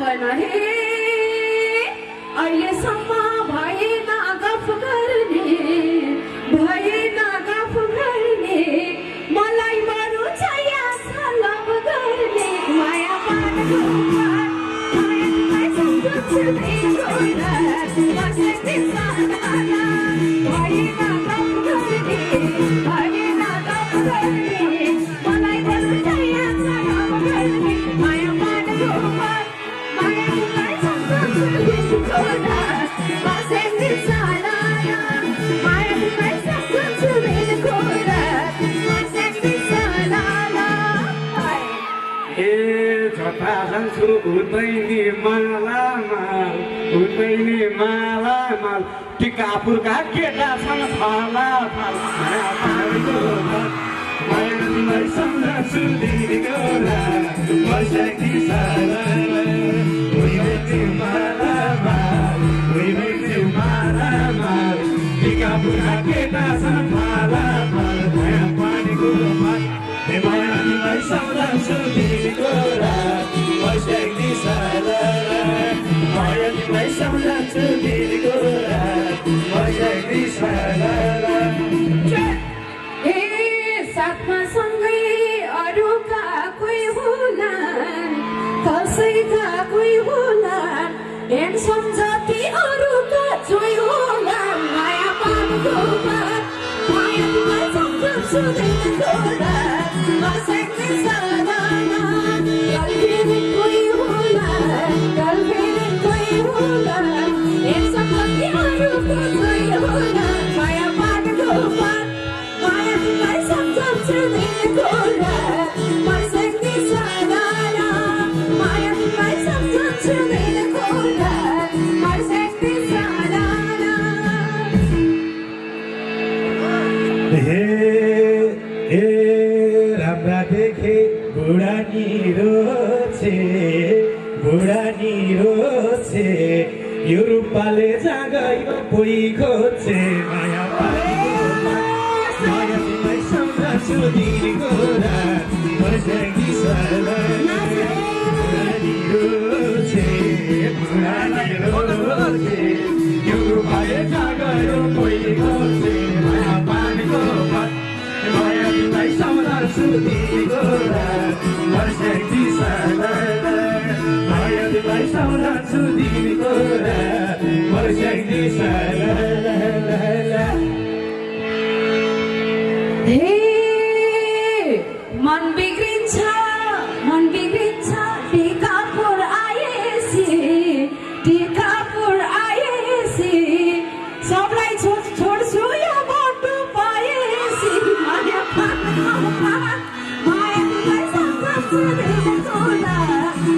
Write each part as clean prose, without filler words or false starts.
भन हे अहिलेसम्म भएन गफ गर्ने मलाई बरु छाया छ लभ गर्ने माया पानको मायालाई सम्झन्छु तिम्रो रात बसेको सदाना भएन गफ गर्ने मलाई बरु छाया छ लभ गर्ने माया पानको मायालाई सम्झन्छु तिम्रो रात बसेको सदाना मायालाई सम्झन्छु तिम्रो झटा जान्छु हुँदैन मालामा टिकापुरका केटा छन् फाला मायालाई सम्झन्छु दिनको वर्षकी मालामा टिकापुरका केटा छन् फाला माया पानीको मायालाई सम्झन्छु दिनको वर्षकी मायालाई सम्झन्छु दिनको वर्षकी साथमा सँगै अरूका कोही होलान् कसैका कोही होलान् हेन्सम जति अरूका जोइ होलान् माया पानको मायालाई सम्झन्छु दिनको बसेको सदाना गल्फेरि कोही होलान् हेन्सम जति अरूका जोइ होलान् माया पानको मायालाई सम्झन्छु दिनको बसेको सदाना मायालाई सम्झन्छु दिनको बसेको सदाना राम्रा देखे बुढानी रोछे यो रूपाले जागयो कोही खोजे माया मायालाई सम्झन्छु दिनको वर्षकी बुढानी रोछे यो रूपाले जागयो कोही खोजे माया पानीको मायालाई सम्झन्छु दिनको वर्षकी मायालाई सम्झन्छु दिनको वर्षकी मन बिग्रिन्छ टिकापुर आएसी सबलाई छोड्छु यो बाटो पाएसी माया मायालाई सम्झन्छु दिनको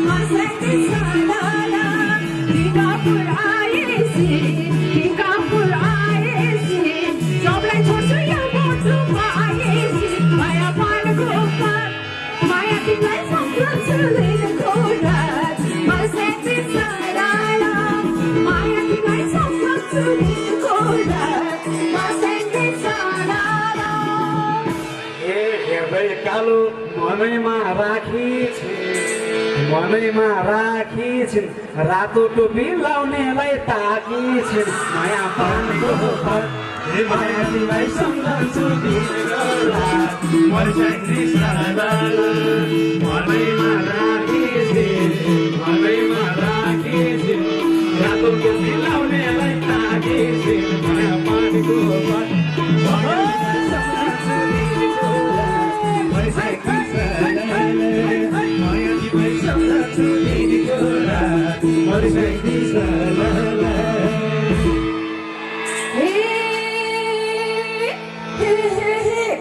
बसेको सदाना टिकापुर आएसी सबलाई छोड्छु यो बाटो पाएसी माया पानको मायालाई सम्झन्छु दिनको बसेको सदाना मायालाई सम्झन्छु दिनको बसेको सदाना हेर्दै कालो मनैमा राखिछिन् रातो टोपी लाउनेलाई ताकिछिन् माया पानको मायालाई सम्झन्छु दिनको वर्षकी सदाना मनैमा राखिछिन् रातो टोपी लाउनेलाई ताकिछिन् माया पानीको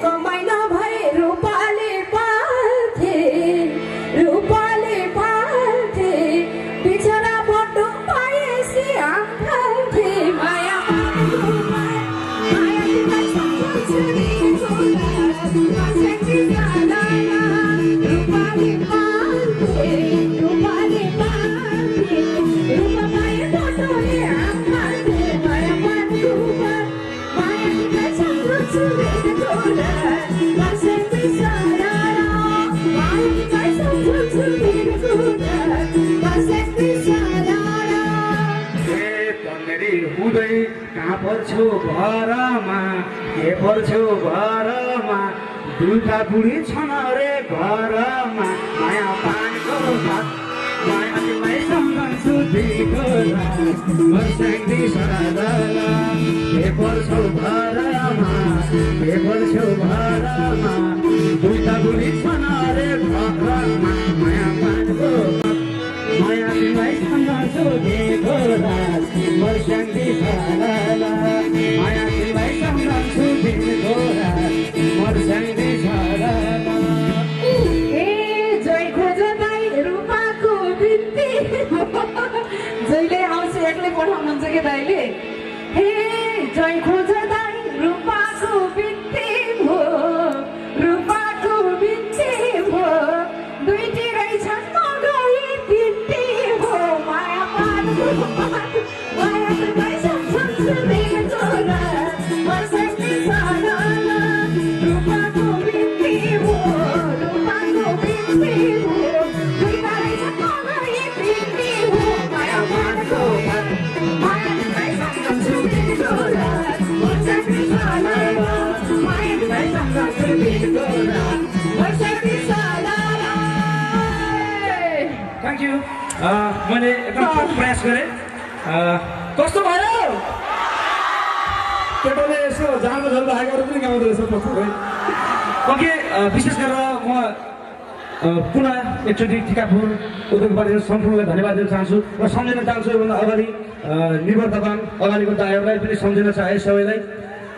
कमाइ नभए रूपाले पाल्थे बिचरा बटो पाएसी आँखाल्थे माया मायालाई सम्झन्छु दिनको बसेको सदाना रूपाले पाल्थे रूपा पाए वर्षेनी सालाला ए तन्नेरी हुँदै कहाँ पर्छौ घरमा के पर्छौ घरमा दुईटा बुढी छन् अरे घरमा माया पानीको भात माया तिमीलाई सम्झन्छु दिएको रात वर्षेनी सालाला के पर्छौ घरमा के पर्छौ घरमा दुईटा बुढी छन् अरे घरमा माया पानीको भात माया तिमीलाई सम्झन्छु दिएको रात वर्षेनी सालाला माया तिमीलाई सम्झन्छु दिएको रात वर्षेनी सालाला ए जय खोज्दै रूपाको बिन्ती जहिले आउँछ एक्लै पठाउनुहुन्छ कि दाइले हे जय खोज्दै रूपाको बिन्ती हो रूपाको बिन्ती हो दुईटी रहेछन् मगरी बिन्ती हो माया पानको माया तिमीलाई सम्झन्छु दिएको रात वर्षेनी सालाला रूपाको बिन्ती हो रूपाको बिन्ती हो दुईटा रहेछन् मगरी बिन्ती हो माया पानको माया तिमीलाई सम्झन्छु दिएको रात वर्षेनी सालाला माया तिमीलाई सम्झन्छु दिएको रात वर्षेनी सालाला थ्याङ्क यू मैले एकदम प्रयास गरेँ कस्तो भयो केटाले यसो जाँदा जाँदा आएकोहरू पनि गाउँदो रहेछ पछाडि ओके विशेष गरेर म पुनः एकचोटि टिकापुर उद्योगपति सम्पूर्णलाई धन्यवाद दिन चाहन्छु र सम्झिन चाहन्छु योभन्दा अगाडि निर्भर तपाईँ अगाडिको दाइहरूलाई पनि सम्झिन चाहे सबैलाई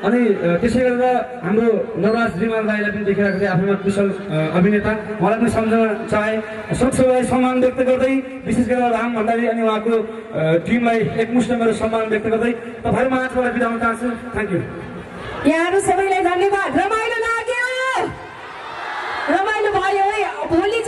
अनि त्यसै गरेर हाम्रो नवराज रिमाल दाइलाई पनि देखिरहेको थिएँ आफैमा कुशल अभिनेता उहाँलाई पनि सम्झन चाहे सबैलाई सम्मान व्यक्त गर्दै विशेष गरेर राम भण्डारी अनि उहाँको टिमलाई एकमुष्ट मेरो सम्मान व्यक्त गर्दै तपाईँहरूमा आजलाई बिदा हुन चाहन्छु थ्याङ्क यू यहाँहरू सबैलाई धन्यवाद रमाइलो लाग्यो रमाइलो भयो है भोलि